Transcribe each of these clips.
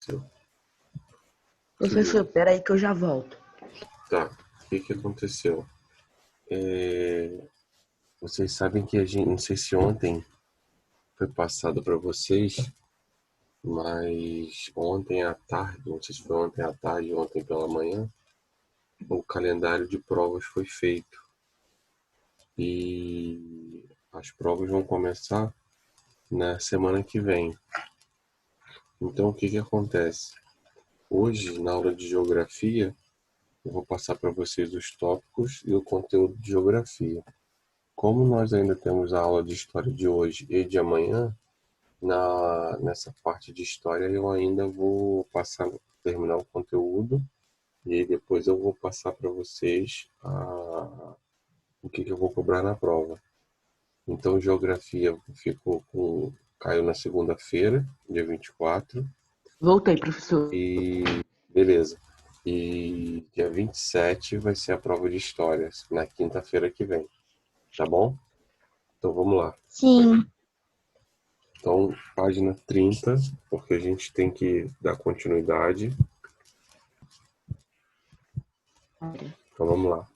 aconteceu? Professor, peraí que eu já volto. Tá, o que aconteceu? Vocês sabem que a gente, não sei se ontem foi passado para vocês, mas ontem à tarde, não sei se foi ontem à tarde ou ontem pela manhã, o calendário de provas foi feito. E as provas vão começar na semana que vem. Então, o que acontece? Hoje, na aula de geografia, eu vou passar para vocês os tópicos e o conteúdo de geografia. Como nós ainda temos a aula de história de hoje e de amanhã, nessa parte de história eu ainda vou terminar o conteúdo e aí depois eu vou passar para vocês o que eu vou cobrar na prova. Então, geografia caiu na segunda-feira, dia 24. Voltei, professor. E beleza. E dia 27 vai ser a prova de história, na quinta-feira que vem. Tá bom? Então vamos lá. Sim. Então, página 30, porque a gente tem que dar continuidade. Então vamos lá.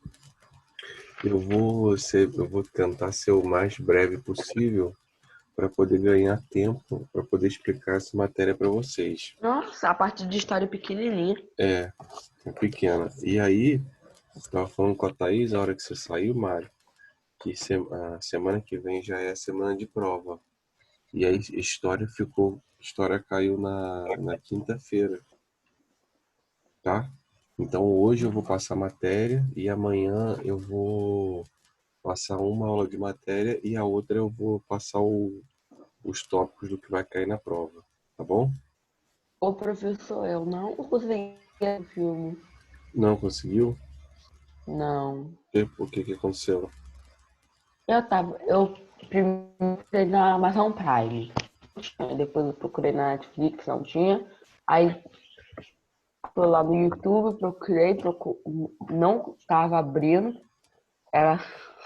Eu vou tentar ser o mais breve possível para poder ganhar tempo, para poder explicar essa matéria para vocês. Nossa, a parte de história é pequenininha. É pequena. E aí, eu estava falando com a Thaís, a hora que você saiu, Mário, que a semana que vem já é a semana de prova. E aí, história caiu na quinta-feira, tá? Então, hoje eu vou passar matéria e amanhã eu vou passar uma aula de matéria e a outra eu vou passar os tópicos do que vai cair na prova, tá bom? Ô, professor, eu não usei o filme. Não conseguiu? Não. O que aconteceu? Eu primeiro procurei na Amazon Prime. Depois eu procurei na Netflix, não tinha. Aí fui lá no YouTube, não estava abrindo. Ela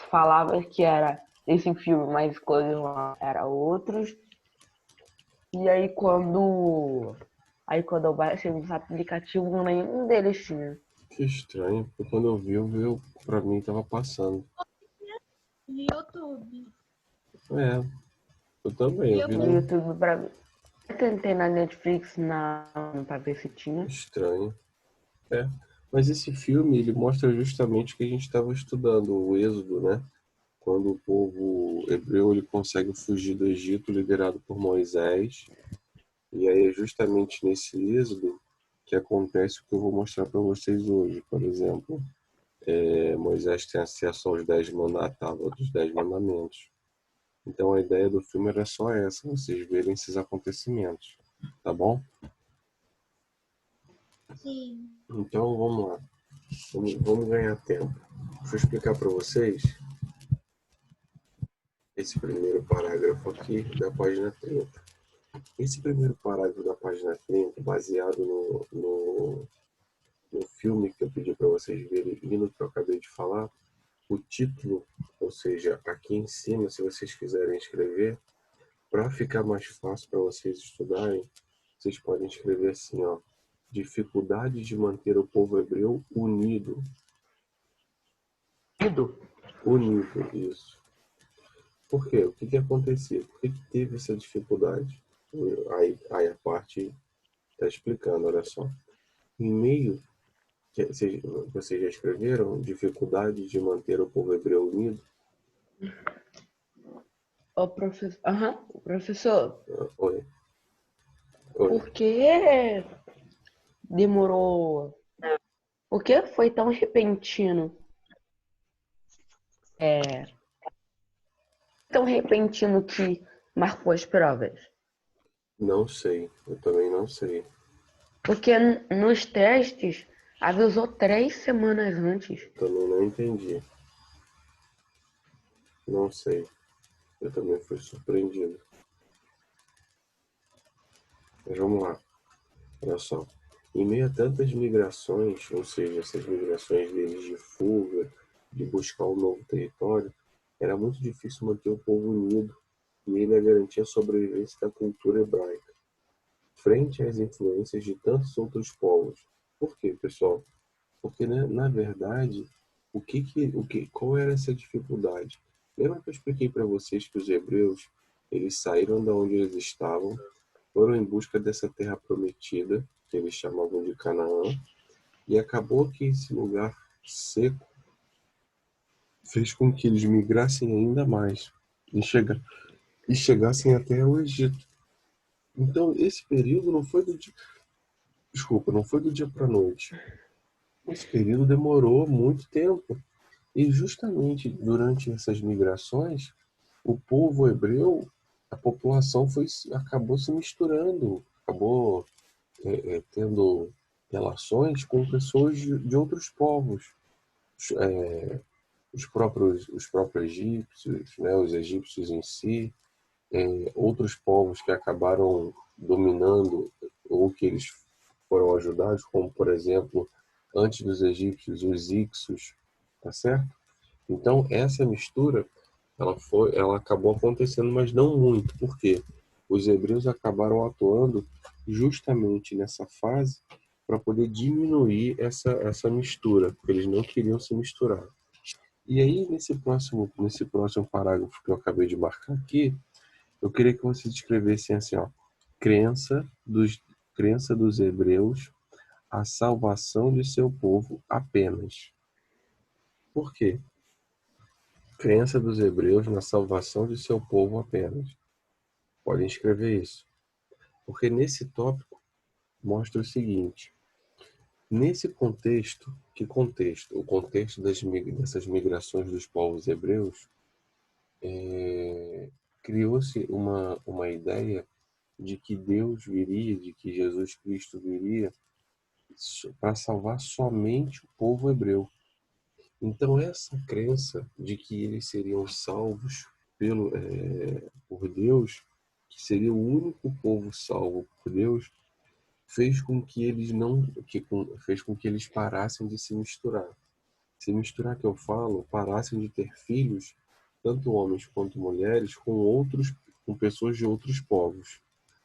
falava que era esse filme, mas coisas lá eram outros. E aí quando eu baixei nos aplicativos, nenhum deles tinha. Que estranho, porque quando eu vi, pra mim tava passando. No YouTube. É, eu também, eu vi No no YouTube pra mim. Eu tentei na Netflix pra ver se tinha. estranho. É, mas esse filme, ele mostra justamente o que a gente estava estudando, o Êxodo, né? Quando o povo hebreu ele consegue fugir do Egito liderado por Moisés. E aí é justamente nesse êxodo que acontece o que eu vou mostrar para vocês hoje. Por exemplo, Moisés tem acesso aos 10 mandamentos, tábua dos 10 mandamentos. Então a ideia do filme era só essa, vocês verem esses acontecimentos, tá bom? Sim. Então vamos lá, vamos ganhar tempo. Deixa eu explicar para vocês esse primeiro parágrafo aqui da página 30. Esse primeiro parágrafo da página 30, baseado no filme que eu pedi para vocês verem e no que eu acabei de falar, o título, ou seja, aqui em cima, se vocês quiserem escrever, para ficar mais fácil para vocês estudarem, vocês podem escrever assim, ó, dificuldade de manter o povo hebreu unido. Unido, isso. Por quê? O que acontecia? Por que teve essa dificuldade? Aí a parte está explicando, olha só. Em meio, vocês já escreveram dificuldade de manter o povo hebreu unido? Ô, professor, Oi. por que demorou? Por que foi tão repentino? Tão repentino que marcou as provas? Não sei, eu também não sei. Porque nos testes avisou 3 semanas antes. Também não entendi. Não sei. Eu também fui surpreendido. Mas vamos lá. Olha só. Em meio a tantas migrações, ou seja, essas migrações deles de fuga, de buscar um novo território, era muito difícil manter o povo unido e ainda garantir a sobrevivência da cultura hebraica. frente às influências de tantos outros povos. Por quê, pessoal? Porque, né, na verdade, qual era essa dificuldade? Lembra que eu expliquei para vocês que os hebreus, eles saíram da onde eles estavam, foram em busca dessa terra prometida, que eles chamavam de Canaã, e acabou que esse lugar seco fez com que eles migrassem ainda mais e chegassem até o Egito. Então, esse período não foi do dia para a noite. Esse período demorou muito tempo. E justamente durante essas migrações, o povo hebreu, a população acabou se misturando, acabou tendo relações com pessoas de outros povos. Os próprios egípcios, né, os egípcios em si, outros povos que acabaram dominando ou que eles foram ajudados, como por exemplo, antes dos egípcios, os Ixos, tá certo? Então essa mistura, ela acabou acontecendo, mas não muito. Por quê? Os hebreus acabaram atuando justamente nessa fase para poder diminuir essa mistura, porque eles não queriam se misturar. E aí, nesse próximo parágrafo que eu acabei de marcar aqui, eu queria que vocês escrevessem assim, ó, crença dos hebreus a salvação de seu povo apenas. Por quê? Crença dos hebreus na salvação de seu povo apenas. Podem escrever isso. Porque nesse tópico mostra o seguinte: nesse contexto, que contexto? O contexto dessas migrações dos povos hebreus, criou-se uma ideia de que Deus viria, de que Jesus Cristo viria para salvar somente o povo hebreu. Então essa crença de que eles seriam salvos por Deus, que seria o único povo salvo por Deus, fez com que eles fez com que eles parassem de se misturar. Se misturar, que eu falo, parassem de ter filhos, tanto homens quanto mulheres, com pessoas de outros povos.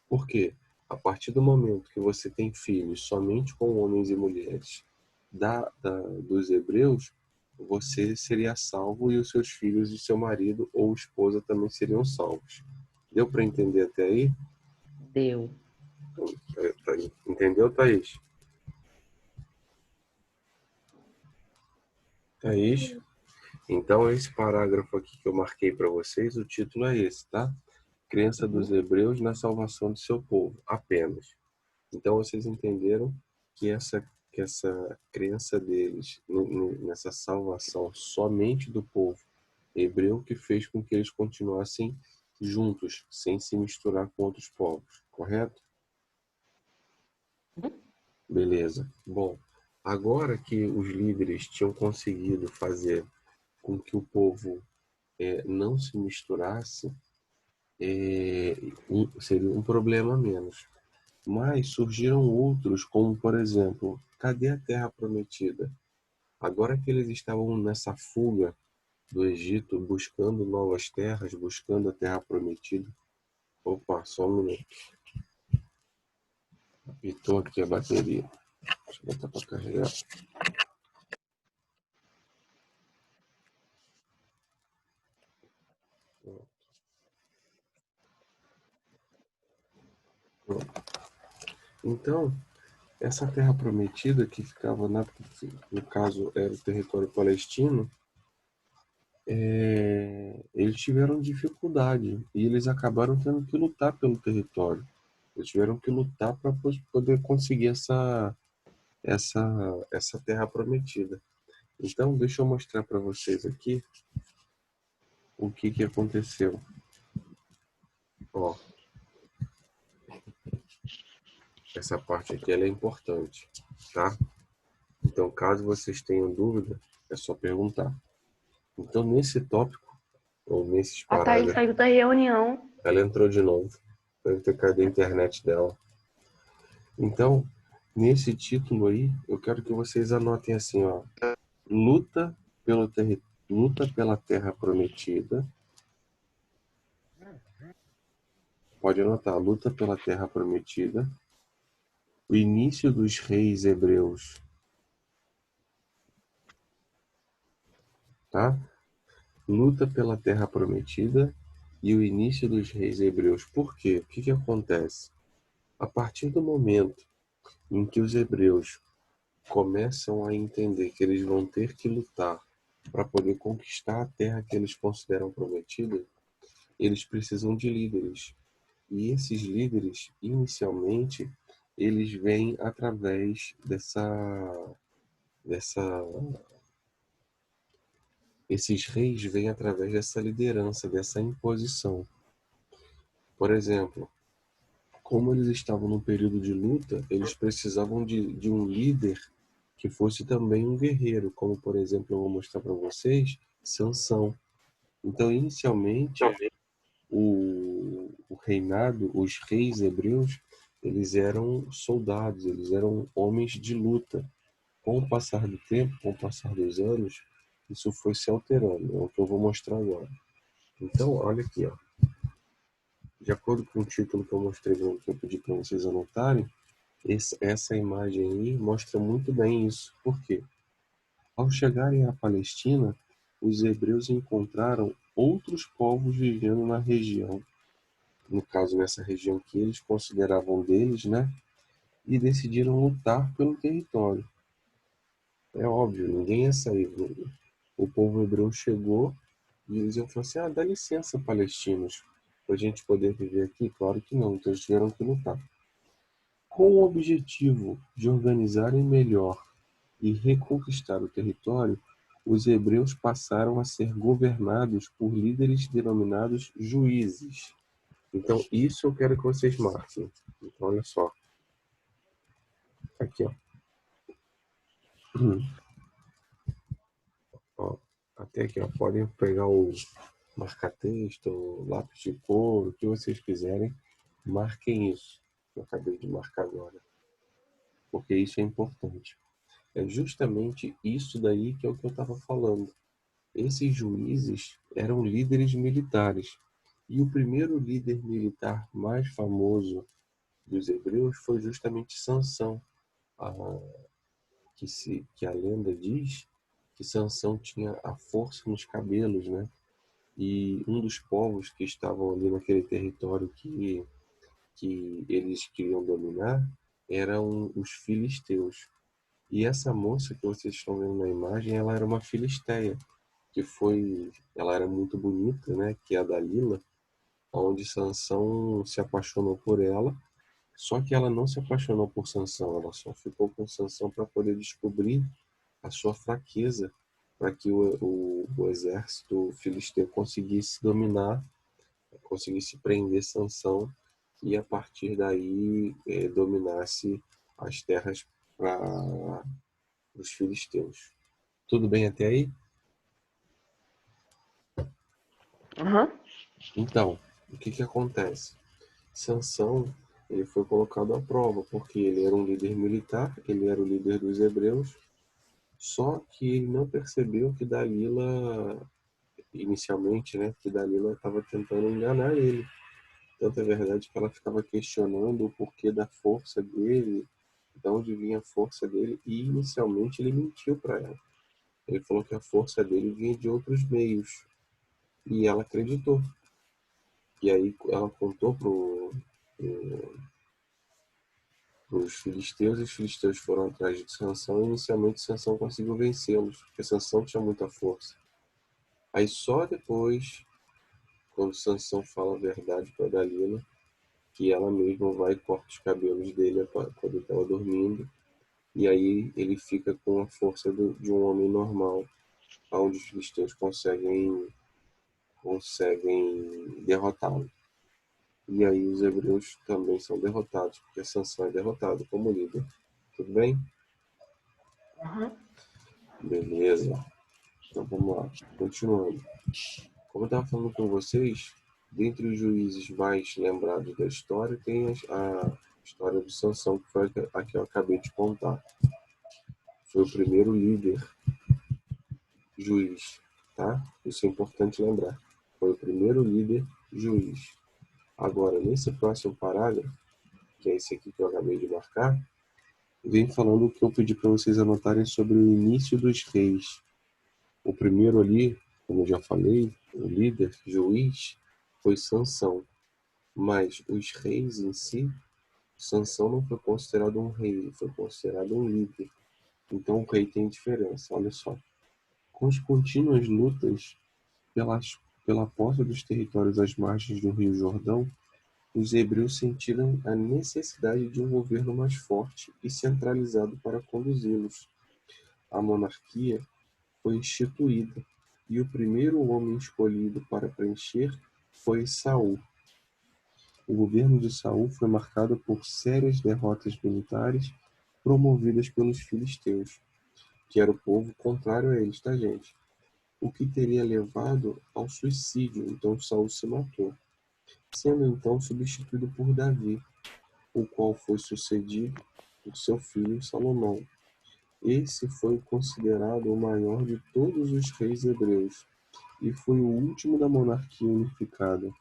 Por quê? A partir do momento que você tem filhos somente com homens e mulheres dos hebreus, você seria salvo e os seus filhos e seu marido ou esposa também seriam salvos. Deu para entender até aí? Deu. Entendeu, Thaís? Thaís? Então, esse parágrafo aqui que eu marquei para vocês, o título é esse, tá? Crença dos hebreus na salvação de seu povo, apenas. Então, vocês entenderam que essa crença deles nessa salvação somente do povo hebreu que fez com que eles continuassem juntos, sem se misturar com outros povos, correto? Beleza. Bom, agora que os líderes tinham conseguido fazer com que o povo não se misturasse, seria um problema a menos. Mas surgiram outros, como por exemplo, cadê a Terra Prometida? Agora que eles estavam nessa fuga do Egito, buscando novas terras, buscando a Terra Prometida. Opa, só um minuto. Apitou aqui a bateria. Deixa eu botar para carregar. Pronto. Então, essa Terra Prometida que ficava, no caso, era o território palestino, eles tiveram dificuldade e eles acabaram tendo que lutar pelo território. Eles tiveram que lutar para poder conseguir essa terra prometida. Então, deixa eu mostrar para vocês aqui o que aconteceu. Ó, essa parte aqui ela é importante, tá? Então, caso vocês tenham dúvida, é só perguntar. Então, nesse tópico, ou nesses A Thaís parágrafos, saiu da reunião. ela entrou de novo. Deve ter caído a internet dela. Então, nesse título aí, eu quero que vocês anotem assim, ó. Luta pela terra prometida. Pode anotar, luta pela terra prometida. o início dos reis hebreus, tá? Luta pela terra prometida e o início dos reis hebreus. Por quê? O que acontece? A partir do momento em que os hebreus começam a entender que eles vão ter que lutar para poder conquistar a terra que eles consideram prometida, eles precisam de líderes. E esses líderes, inicialmente, eles vêm através dessa esses reis vêm através dessa liderança, dessa imposição. Por exemplo, como eles estavam num período de luta, eles precisavam de um líder que fosse também um guerreiro, como, por exemplo, eu vou mostrar para vocês, Sansão. Então, inicialmente, o reinado, os reis hebreus, eles eram soldados, eles eram homens de luta. Com o passar do tempo, com o passar dos anos, isso foi se alterando, é o que eu vou mostrar agora. Então, olha aqui, ó. De acordo com o título que eu mostrei, que eu pedi para vocês anotarem, essa imagem aí mostra muito bem isso. Por quê? Ao chegarem à Palestina, os hebreus encontraram outros povos vivendo na região, no caso nessa região que eles consideravam deles, né? E decidiram lutar pelo território. É óbvio, ninguém ia sair. O povo hebreu chegou e eles iam falar assim: ah, dá licença, palestinos, para a gente poder viver aqui? Claro que não, então eles tiveram que lutar. Com o objetivo de organizarem melhor e reconquistar o território, os hebreus passaram a ser governados por líderes denominados juízes. Então, isso eu quero que vocês marquem. Então, olha só. Aqui, ó. Ó, até aqui, ó. Podem pegar o marca-texto, o lápis de cor, o que vocês quiserem. Marquem isso. Eu acabei de marcar agora. Porque isso é importante. É justamente isso daí que é o que eu estava falando. Esses juízes eram líderes militares. E o primeiro líder militar mais famoso dos hebreus foi justamente Sansão, que a lenda diz que Sansão tinha a força nos cabelos, né? E um dos povos que estavam ali naquele território que eles queriam dominar eram os filisteus. E essa moça que vocês estão vendo na imagem, ela era uma filisteia, ela era muito bonita, né? Que é a Dalila, onde Sansão se apaixonou por ela. Só que ela não se apaixonou por Sansão, ela só ficou com Sansão para poder descobrir a sua fraqueza, para que o exército filisteu conseguisse dominar, conseguisse prender Sansão e a partir daí dominasse as terras para os filisteus. Tudo bem até aí? Uhum. Então, o que acontece? Sansão, ele foi colocado à prova porque ele era um líder militar, ele era o líder dos hebreus, só que ele não percebeu que Dalila, inicialmente, né, que Dalila estava tentando enganar ele. Tanto é verdade que ela ficava questionando o porquê da força dele, de onde vinha a força dele, e inicialmente ele mentiu para ela. Ele falou que a força dele vinha de outros meios, e ela acreditou. E aí ela contou os filisteus, e os filisteus foram atrás de Sansão, e inicialmente Sansão conseguiu vencê-los, porque Sansão tinha muita força. Aí só depois, quando Sansão fala a verdade para Dalila, que ela mesma vai e corta os cabelos dele quando ele estava dormindo, e aí ele fica com a força de um homem normal, onde os filisteus conseguem derrotá-lo. E aí os hebreus também são derrotados, porque Sansão é derrotado como líder. Tudo bem? Uhum. Beleza. Então vamos lá. Continuando. Como eu estava falando com vocês, dentre os juízes mais lembrados da história, tem a história do Sansão, que foi a que eu acabei de contar. Foi o primeiro líder juiz, tá? Isso é importante lembrar. Foi o primeiro líder juiz. Agora, nesse próximo parágrafo, que é esse aqui que eu acabei de marcar, vem falando o que eu pedi para vocês anotarem sobre o início dos reis. O primeiro ali, como eu já falei, o líder, juiz, foi Sansão. Mas os reis em si, Sansão não foi considerado um rei, ele foi considerado um líder. Então o rei tem diferença, olha só. Com as contínuas lutas pela posse dos territórios às margens do Rio Jordão, os hebreus sentiram a necessidade de um governo mais forte e centralizado para conduzi-los. A monarquia foi instituída e o primeiro homem escolhido para preencher foi Saul. O governo de Saul foi marcado por sérias derrotas militares promovidas pelos filisteus, que era o povo contrário a eles, tá, gente? O que teria levado ao suicídio, então Saul se matou, sendo então substituído por Davi, o qual foi sucedido por seu filho Salomão. Esse foi considerado o maior de todos os reis hebreus e foi o último da monarquia unificada.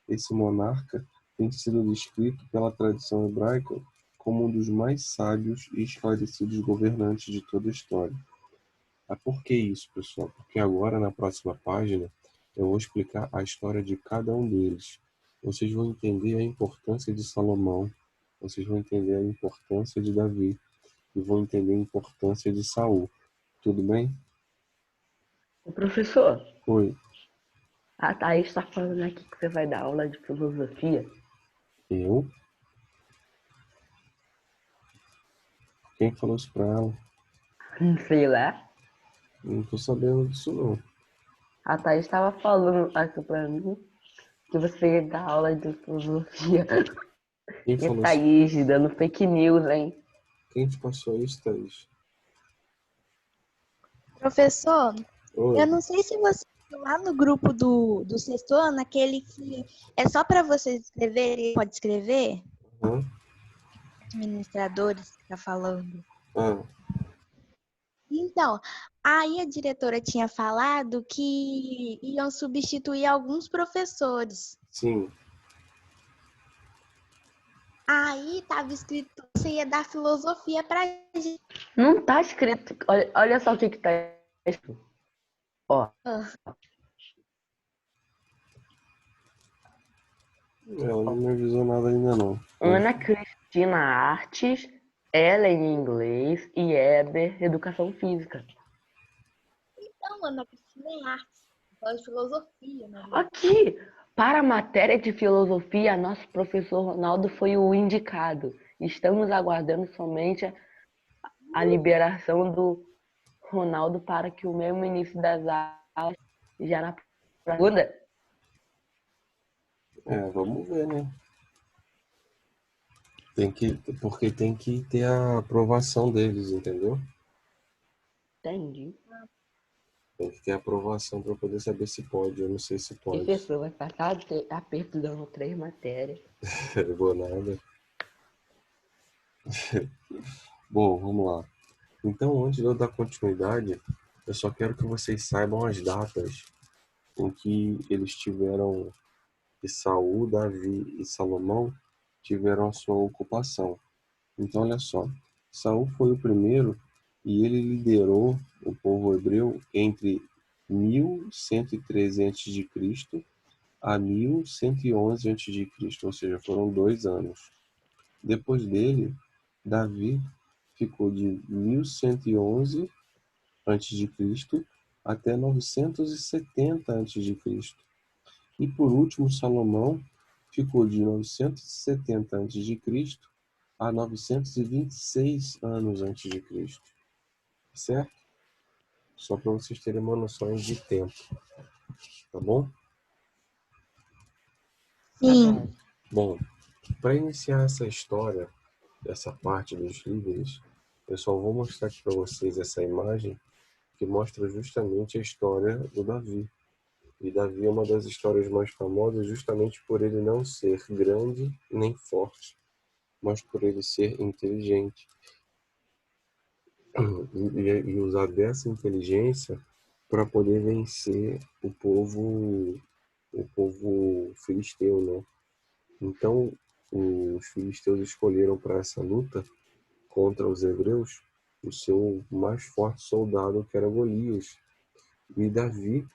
Esse monarca tem sido descrito pela tradição hebraica como um dos mais sábios e esclarecidos governantes de toda a história. Por que isso, pessoal? Porque agora, na próxima página, eu vou explicar a história de cada um deles. Vocês vão entender a importância de Salomão, vocês vão entender a importância de Davi e vão entender a importância de Saul. Tudo bem? O professor, Oi, a Thaís está falando aqui que você vai dar aula de filosofia. eu? Quem falou isso pra ela? Sei lá. Não tô sabendo disso, não. A Thaís estava falando aqui pra mim que você ia dar aula de filosofia. Quem E falou isso? Thaís dando fake news, hein? Quem te passou isso, Thaís? Professor, eu Oi. não sei se você viu lá no grupo do sexto ano, aquele que é só para vocês escreverem, pode escrever? Hã? Administradores que tá falando. Ah, Então, aí a diretora tinha falado que iam substituir alguns professores. sim. Aí tava escrito que você ia dar filosofia pra gente. Não tá escrito. Olha só o que tá escrito. Ó, Ela não me avisou nada ainda, não. Ana Cristina Artes, Ellen Inglês e Éder Educação Física. Então, Ana Cristina é arte, fala de filosofia, né? Aqui, para a matéria de filosofia, nosso professor Ronaldo foi o indicado. Estamos aguardando somente a liberação do Ronaldo para que o mesmo início das aulas já na segunda. Vamos ver, né? Porque tem que ter a aprovação deles, entendeu? Entendi. Tem que ter a aprovação para poder saber se pode. Eu não sei se pode. Professor, vai passar aperto dando 3 matérias. Eu vou nada. Bom, vamos lá. Então, antes de eu dar continuidade, eu só quero que vocês saibam as datas em que eles tiveram, que Saul, Davi e Salomão tiveram a sua ocupação. Então, olha só, Saul foi o primeiro e ele liderou o povo hebreu entre 1113 a.C. a 1111 a.C., ou seja, foram 2 anos. Depois dele, Davi ficou de 1111 a.C. até 970 a.C. E por último, Salomão ficou de 970 a.C. a 926 anos antes de Cristo, certo? Só para vocês terem uma noção de tempo, tá bom? Tá Sim. bom. Bom, para iniciar essa história, dessa parte dos líderes, eu só vou mostrar aqui para vocês essa imagem que mostra justamente a história do Davi. E Davi é uma das histórias mais famosas justamente por ele não ser grande nem forte, mas por ele ser inteligente. E usar dessa inteligência para poder vencer o povo filisteu, né? Então, os filisteus escolheram para essa luta contra os hebreus o seu mais forte soldado, que era Golias. E Davi,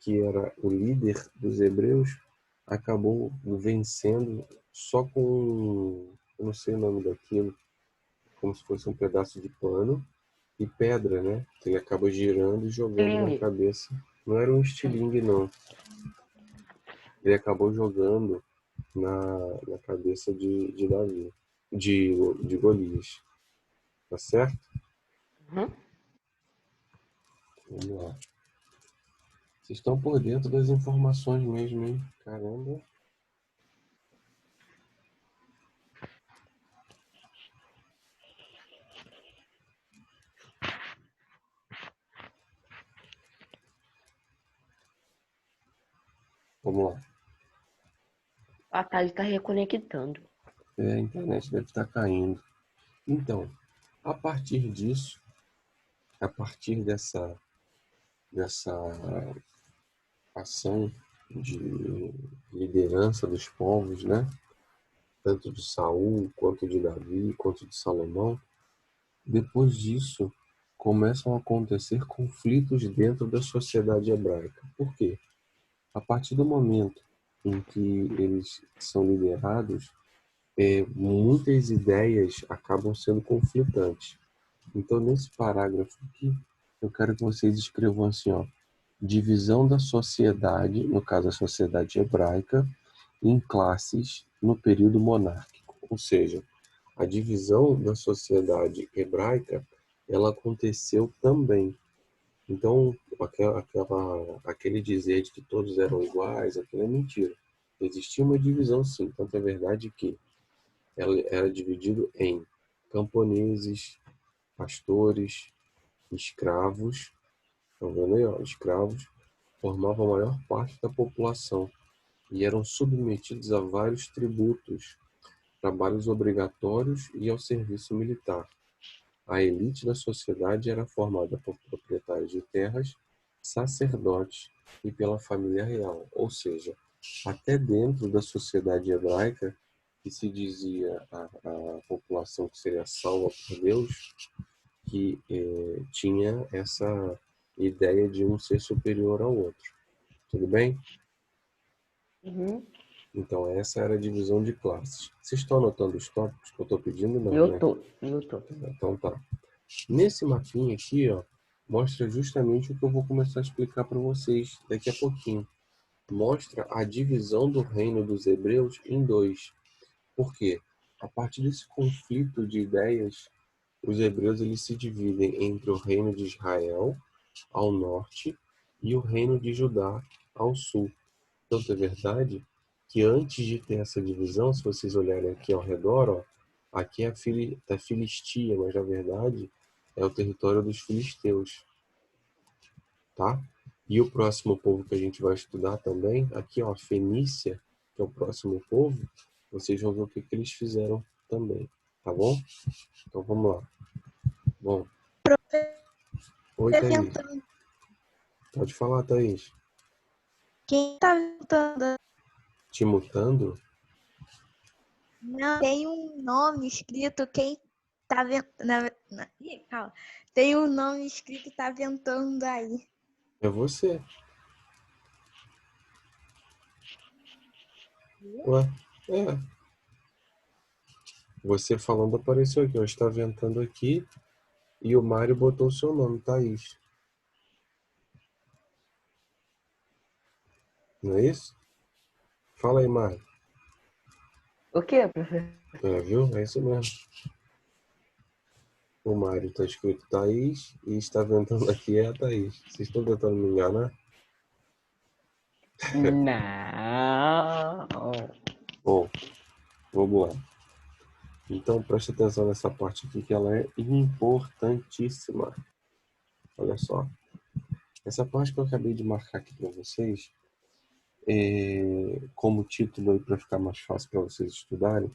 que era o líder dos hebreus, acabou vencendo só com, eu não sei o nome daquilo, como se fosse um pedaço de pano e pedra, né? Ele acaba girando e jogando na Ling. cabeça. Não era um estilingue, não. Ele acabou jogando na cabeça de Davi, de Golias. Tá certo? Uhum. Vamos lá. Vocês estão por dentro das informações mesmo, hein? Caramba. Vamos lá. A Thaís está reconectando. A internet deve estar caindo. Então, a partir disso, a partir dessa ação de liderança dos povos, né? Tanto de Saul, quanto de Davi, quanto de Salomão, depois disso começam a acontecer conflitos dentro da sociedade hebraica. Por quê? A partir do momento em que eles são liderados, muitas ideias acabam sendo conflitantes. Então, nesse parágrafo aqui, eu quero que vocês escrevam assim, ó, divisão da sociedade, no caso a sociedade hebraica, em classes no período monárquico. Ou seja, a divisão da sociedade hebraica, ela aconteceu também. Então, aquele dizer de que todos eram iguais, aquilo é mentira. Existia uma divisão, sim. Tanto é verdade que ela era dividido em camponeses, pastores, escravos. Estão vendo aí, ó? Escravos formavam a maior parte da população e eram submetidos a vários tributos, trabalhos obrigatórios e ao serviço militar. A elite da sociedade era formada por proprietários de terras, sacerdotes e pela família real, ou seja, até dentro da sociedade hebraica, que se dizia a população que seria salva por Deus, que tinha essa ideia de um ser superior ao outro. Tudo bem? Uhum. Então, essa era a divisão de classes. Vocês estão anotando os tópicos que eu estou pedindo? Não, Eu né? tô. Então tá. Nesse mapinha aqui, ó, mostra justamente o que eu vou começar a explicar para vocês daqui a pouquinho. Mostra a divisão do reino dos hebreus em dois. Por quê? A partir desse conflito de ideias, os hebreus eles se dividem entre o reino de Israel ao norte e o reino de Judá ao sul. Tanto é verdade que antes de ter essa divisão, se vocês olharem aqui ao redor, ó, aqui é a Filistia, mas na verdade é o território dos filisteus, tá? E o próximo povo que a gente vai estudar também, aqui ó, a Fenícia, que é o próximo povo, vocês vão ver o que eles fizeram também, tá bom? Então vamos lá. Bom, oi Thaís. Apresentando. Pode falar, Thaís. Quem tá ventando? Te mutando? Não, tem um nome escrito, quem tá ventando. Ih, calma. Tem um nome escrito, tá ventando aí. É você. Ué, é. Você falando apareceu aqui, ó. Está ventando aqui e o Mário botou o seu nome, Thaís. Não é isso? Fala aí, Mário. O quê, professor? Viu? É isso mesmo. O Mário está escrito Thaís e está ventando aqui é a Thaís. Vocês estão tentando me enganar? Não. Bom, vamos lá. Então preste atenção nessa parte aqui que ela é importantíssima. Olha só. Essa parte que eu acabei de marcar aqui para vocês, como título aí para ficar mais fácil para vocês estudarem,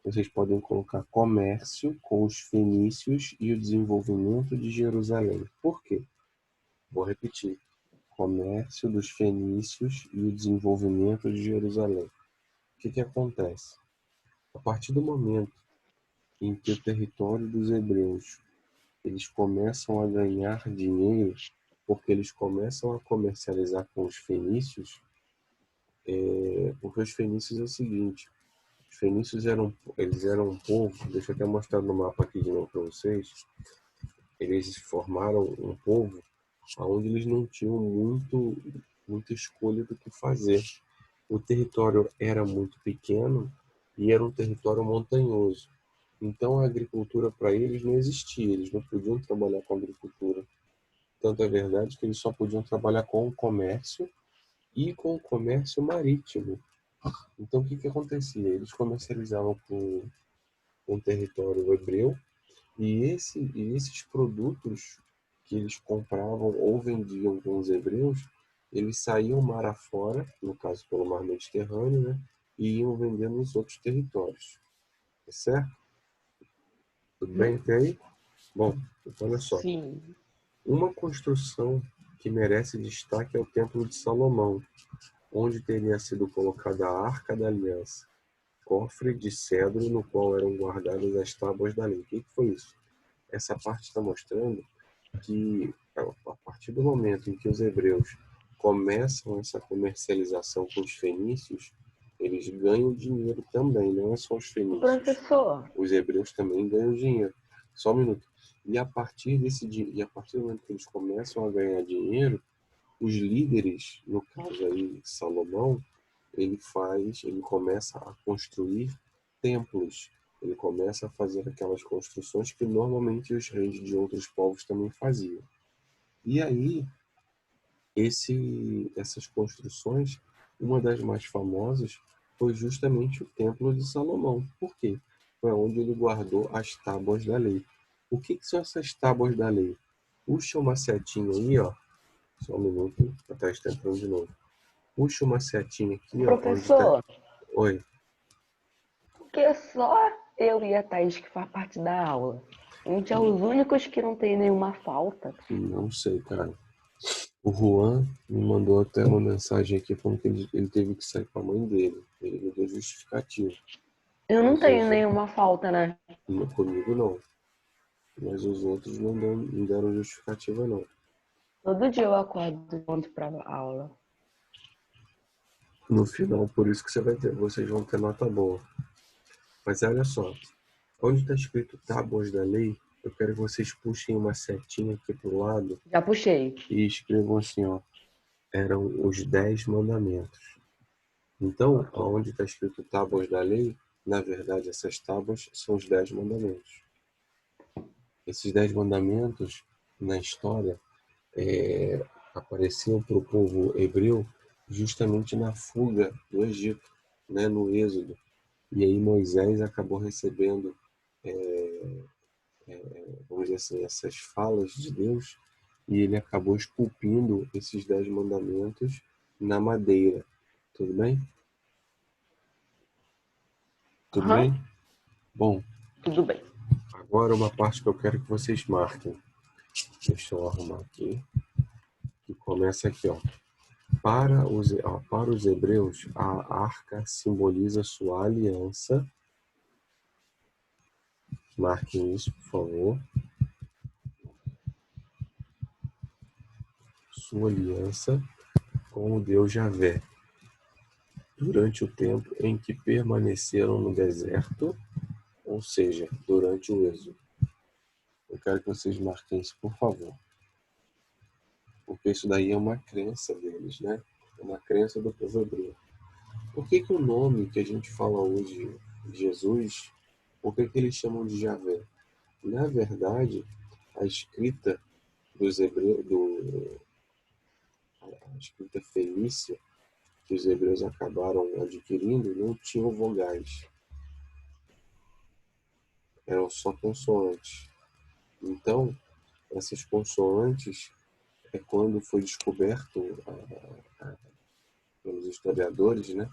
vocês podem colocar comércio com os fenícios e o desenvolvimento de Jerusalém. Por quê? Vou repetir. Comércio dos fenícios e o desenvolvimento de Jerusalém. O que acontece? A partir do momento em que o território dos hebreus eles começam a ganhar dinheiro porque eles começam a comercializar com os fenícios, porque os fenícios é o seguinte, os fenícios eles eram um povo, deixa eu até mostrar no mapa aqui de novo para vocês, eles formaram um povo onde eles não tinham muita escolha do que fazer. O território era muito pequeno e era um território montanhoso. Então a agricultura para eles não existia, eles não podiam trabalhar com agricultura. Tanto é verdade que eles só podiam trabalhar com o comércio e com o comércio marítimo. Então o que acontecia? Eles comercializavam com o território hebreu e esses produtos que eles compravam ou vendiam com os hebreus, eles saíam mar afora, no caso pelo mar Mediterrâneo, né, e iam vendendo nos outros territórios. Tá certo? Tudo bem até aí? Bom, então olha só. Sim. Uma construção que merece destaque é o Templo de Salomão, onde teria sido colocada a Arca da Aliança, cofre de cedro no qual eram guardadas as tábuas da lei. O que foi isso? Essa parte está mostrando que, a partir do momento em que os hebreus começam essa comercialização com os fenícios, eles ganham dinheiro também, não é só os fenícios. Professor, Os hebreus também ganham dinheiro. Só um minuto. E a partir do momento que eles começam a ganhar dinheiro, os líderes, no caso aí Salomão, ele começa a construir templos. Ele começa a fazer aquelas construções que normalmente os reis de outros povos também faziam. E aí, essas construções, uma das mais famosas foi justamente o Templo de Salomão. Por quê? Foi onde ele guardou as tábuas da lei. O que são essas tábuas da lei? Puxa uma setinha aí, ó. Só um minuto, a Thaís está entrando de novo. Puxa uma setinha aqui, ó. professor, Oi. porque só eu e a Thaís que faz parte da aula. A gente é os únicos que não tem nenhuma falta. Não sei, cara. O Juan me mandou até uma mensagem aqui falando que ele teve que sair com a mãe dele. Ele me deu justificativo. Eu não Mas tenho nenhuma falta, né? comigo não. Mas os outros não deram justificativa, não. Todo dia eu acordo pronto pra aula. No final, por isso que vocês vão ter nota boa. Mas olha só, onde está escrito tábuas da lei, eu quero que vocês puxem uma setinha aqui pro lado Já puxei. e escrevam assim, ó. Eram os 10 mandamentos. Então, onde está escrito tábuas da lei, na verdade, essas tábuas são os 10 mandamentos. Esses 10 mandamentos, na história, apareciam para o povo hebreu justamente na fuga do Egito, né, no Êxodo. E aí Moisés acabou recebendo, vamos dizer assim, essas falas de Deus, e ele acabou esculpindo esses 10 mandamentos na madeira. Tudo bem? Tudo Aham. bem? Bom, Tudo bem. agora uma parte que eu quero que vocês marquem. Deixa eu arrumar aqui. Que começa aqui, ó. Para os hebreus, a arca simboliza sua aliança. Marquem isso, por favor. Sua aliança com o Deus Javé, durante o tempo em que permaneceram no deserto, ou seja, durante o êxodo. Eu quero que vocês marquem isso, por favor. Porque isso daí é uma crença deles, né? É uma crença do povo hebreu. Por que o nome que a gente fala hoje, Jesus, por que eles chamam de Javé? Na verdade, a escrita dos hebreus, a escrita fenícia, que os hebreus acabaram adquirindo, não tinham vogais. Eram só consoantes. Então, essas consoantes, quando foi descoberto pelos historiadores, né?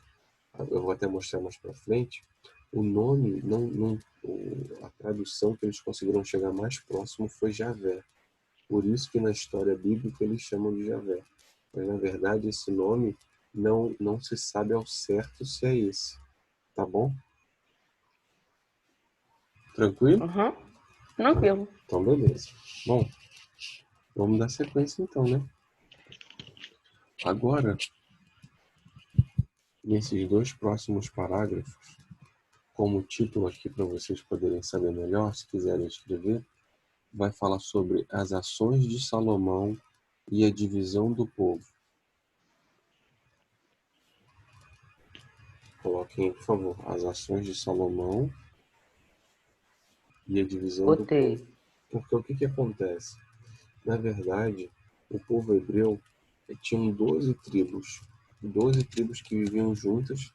Eu vou até mostrar mais para frente, o nome, a tradução que eles conseguiram chegar mais próximo foi Javé. Por isso que na história bíblica eles chamam de Javé. Mas na verdade esse nome não se sabe ao certo se é esse. Tá bom? Tranquilo? Uhum. Tranquilo. Então, beleza. Bom, vamos dar sequência então, né? Agora, nesses dois próximos parágrafos, como título aqui para vocês poderem saber melhor, se quiserem escrever, vai falar sobre as ações de Salomão e a divisão do povo. Coloquem aí, por favor, as ações de Salomão e a divisão do povo. Botei. Porque o que acontece? Na verdade, o povo hebreu tinham 12 tribos que viviam juntas.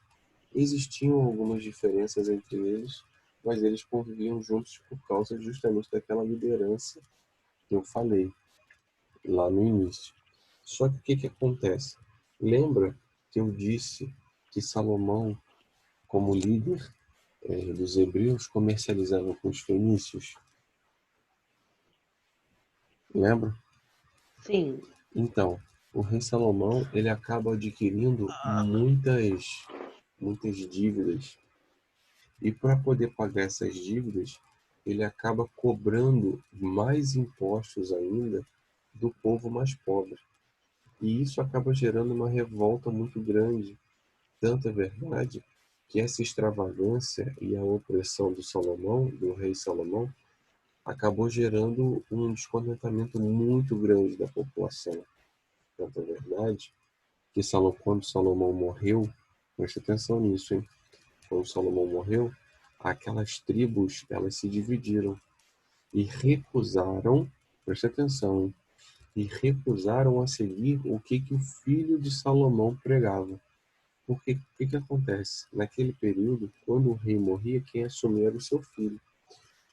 Existiam algumas diferenças entre eles, mas eles conviviam juntos por causa justamente daquela liderança que eu falei lá no início. Só que o que acontece? Lembra que eu disse que Salomão, como líder dos hebreus, comercializava com os fenícios? Lembra? Sim. Então, o rei Salomão, ele acaba adquirindo muitas dívidas. E para poder pagar essas dívidas, ele acaba cobrando mais impostos ainda do povo mais pobre. E isso acaba gerando uma revolta muito grande. Tanto é verdade que essa extravagância e a opressão do Salomão, do rei Salomão, acabou gerando um descontentamento muito grande da população. Tanto é verdade que quando Salomão morreu, preste atenção nisso, hein? Quando Salomão morreu, aquelas tribos elas se dividiram e recusaram, preste atenção, hein? E recusaram a seguir o que o filho de Salomão pregava. Porque o que acontece? Naquele período, quando o rei morria, quem assumia era o seu filho.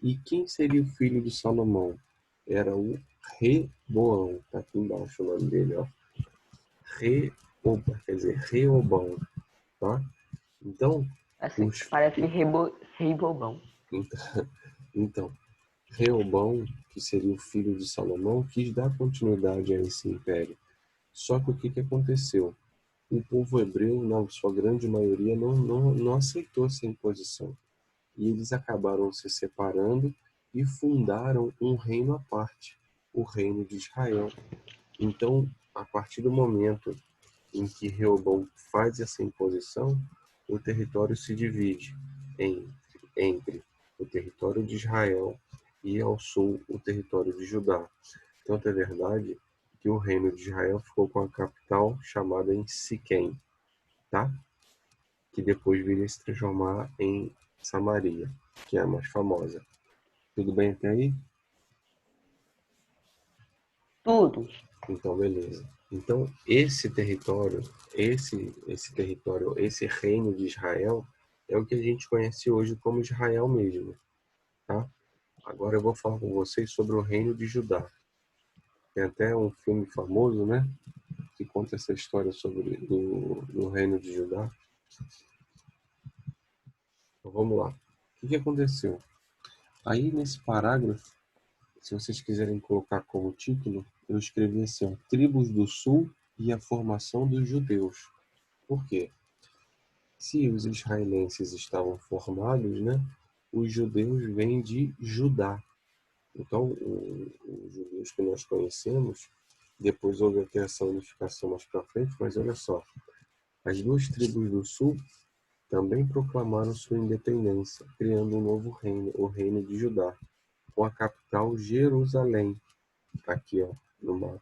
E quem seria o filho de Salomão? Era o Reboão. Está aqui embaixo o nome dele, ó. Quer dizer, Reobão, tá? Então, Assim, parece rei bobão. então, Reobão, que seria o filho de Salomão, quis dar continuidade a esse império. Só que o que aconteceu? O povo hebreu, na sua grande maioria, não aceitou essa imposição. E eles acabaram se separando e fundaram um reino à parte, o reino de Israel. Então, a partir do momento em que Reobão faz essa imposição, o território se divide entre o território de Israel e, ao sul, o território de Judá. Tanto é verdade que o reino de Israel ficou com a capital chamada em Siquém, tá? Que depois viria a se transformar em Samaria, que é a mais famosa. Tudo bem até aí? Tudo. Então, beleza. Então, esse território, esse reino de Israel, é o que a gente conhece hoje como Israel mesmo, tá? Agora eu vou falar com vocês sobre o reino de Judá. Tem até um filme famoso, né? Que conta essa história do reino de Judá. Então, vamos lá. O que aconteceu? Aí, nesse parágrafo, se vocês quiserem colocar como título, eu escrevi assim, ó, Tribos do Sul e a formação dos judeus. Por quê? Se os israelenses estavam formados, né, os judeus vêm de Judá. Então, os judeus que nós conhecemos, depois houve até essa unificação mais para frente, mas olha só, as duas tribos do sul também proclamaram sua independência, criando um novo reino, o reino de Judá, com a capital Jerusalém, aqui ó, no mapa,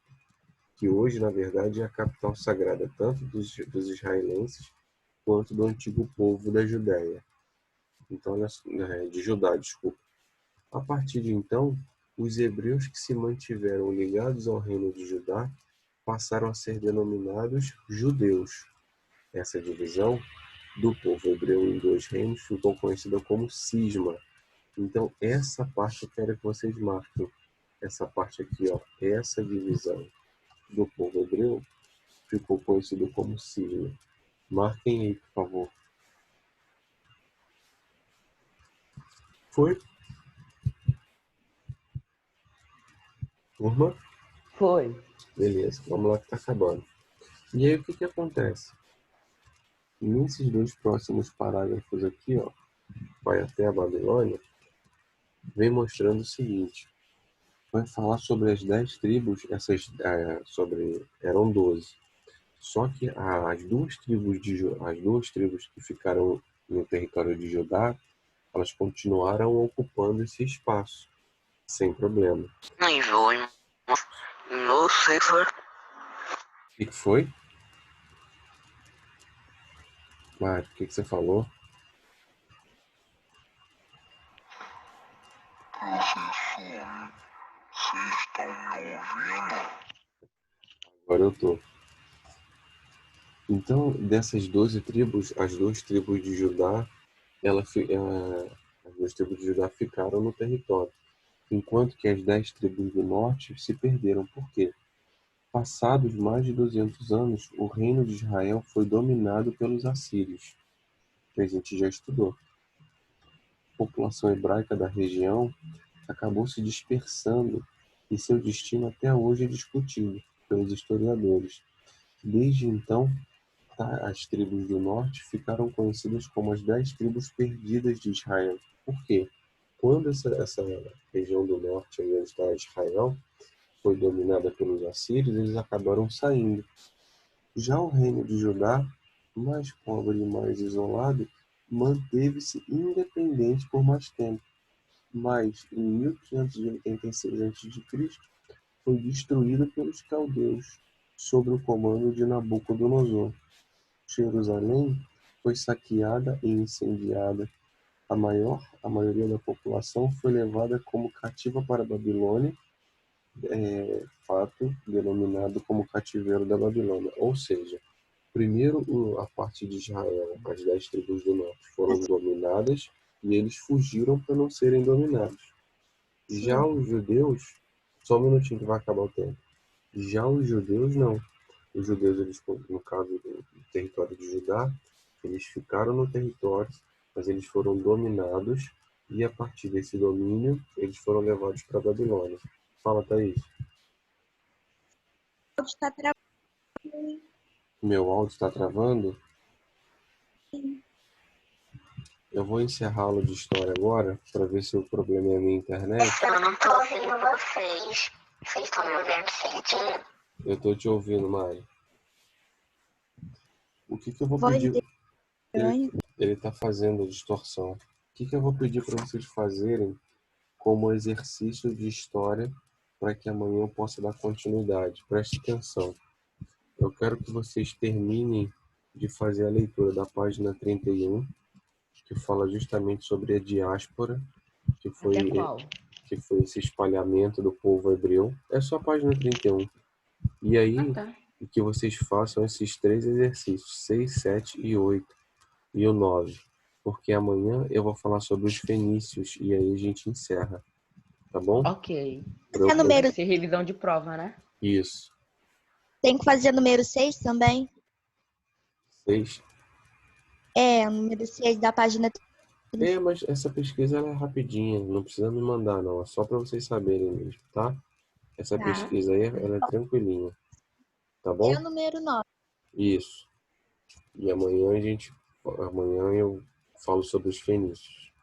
que hoje, na verdade, é a capital sagrada tanto dos israelenses quanto do antigo povo da Judéia. Então, de Judá, desculpa. A partir de então, os hebreus que se mantiveram ligados ao reino de Judá passaram a ser denominados judeus. Essa divisão do povo hebreu em dois reinos ficou conhecida como cisma. Então, essa parte eu quero que vocês marquem. Essa parte aqui, ó, essa divisão do povo hebreu ficou conhecida como cisma. Marquem aí, por favor. Foi? Turma? Foi. Beleza, vamos lá que tá acabando. E aí, o que acontece? Nesses dois próximos parágrafos aqui, ó, vai até a Babilônia, vem mostrando o seguinte. Vai falar sobre as 10 tribos, eram 12. Só que as duas tribos que ficaram no território de Judá, elas continuaram ocupando esse espaço, sem problema. O que foi? Mário, o que você falou? Agora eu tô. Então, dessas 12 tribos, as duas tribos de Judá, as duas tribos de Judá ficaram no território, enquanto que as 10 tribos do norte se perderam. Por quê? Passados mais de 200 anos, o reino de Israel foi dominado pelos assírios, que a gente já estudou. A população hebraica da região acabou se dispersando e seu destino até hoje é discutido pelos historiadores. Desde então, as tribos do norte ficaram conhecidas como as 10 tribos perdidas de Israel. Por quê? Quando essa região do norte, onde está Israel, foi dominada pelos assírios, eles acabaram saindo. Já o reino de Judá, mais pobre e mais isolado, manteve-se independente por mais tempo. Mas, em 1586 a.C., foi destruído pelos caldeus, sob o comando de Nabucodonosor. Jerusalém foi saqueada e incendiada. A maioria da população foi levada como cativa para a Babilônia, fato denominado como cativeiro da Babilônia. Ou seja, primeiro a parte de Israel, as 10 tribos do norte, foram dominadas e eles fugiram para não serem dominados. Já os judeus, só um minutinho que vai acabar o tempo. Já os judeus não. Os judeus, eles, no caso do território de Judá, eles ficaram no território, mas eles foram dominados e a partir desse domínio, eles foram levados para a Babilônia. Fala, Thaís. Está travando. Meu áudio está travando? Eu vou encerrar a aula de história agora, para ver se o problema é a minha internet. Eu não estou ouvindo vocês. Vocês estão me ouvindo certinho? Eu estou te ouvindo, Mari. O que eu vou Voz pedir? estranha. Ele está fazendo a distorção. O que eu vou pedir para vocês fazerem como exercício de história para que amanhã eu possa dar continuidade? Preste atenção. Eu quero que vocês terminem de fazer a leitura da página 31, que fala justamente sobre a diáspora, que foi esse espalhamento do povo hebreu. É só a página 31. E aí, que vocês façam esses 3 exercícios, 6, 7 e 8, e o 9. Porque amanhã eu vou falar sobre os fenícios, e aí a gente encerra. Tá bom? Ok. É número... Vai ser revisão de prova, né? Isso. Tem que fazer número 6 também? 6. Número 6 da página. Mas essa pesquisa ela é rapidinha, não precisa me mandar não, é só para vocês saberem mesmo, tá? Essa pesquisa aí, ela é tranquilinha, tá bom? É o número 9. Isso. E amanhã eu falo sobre os fenícios,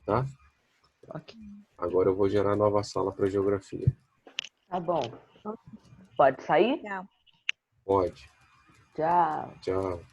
tá? Ok. Agora eu vou gerar nova sala para geografia. Tá bom. Pode sair? Tchau. Pode. Tchau. Tchau.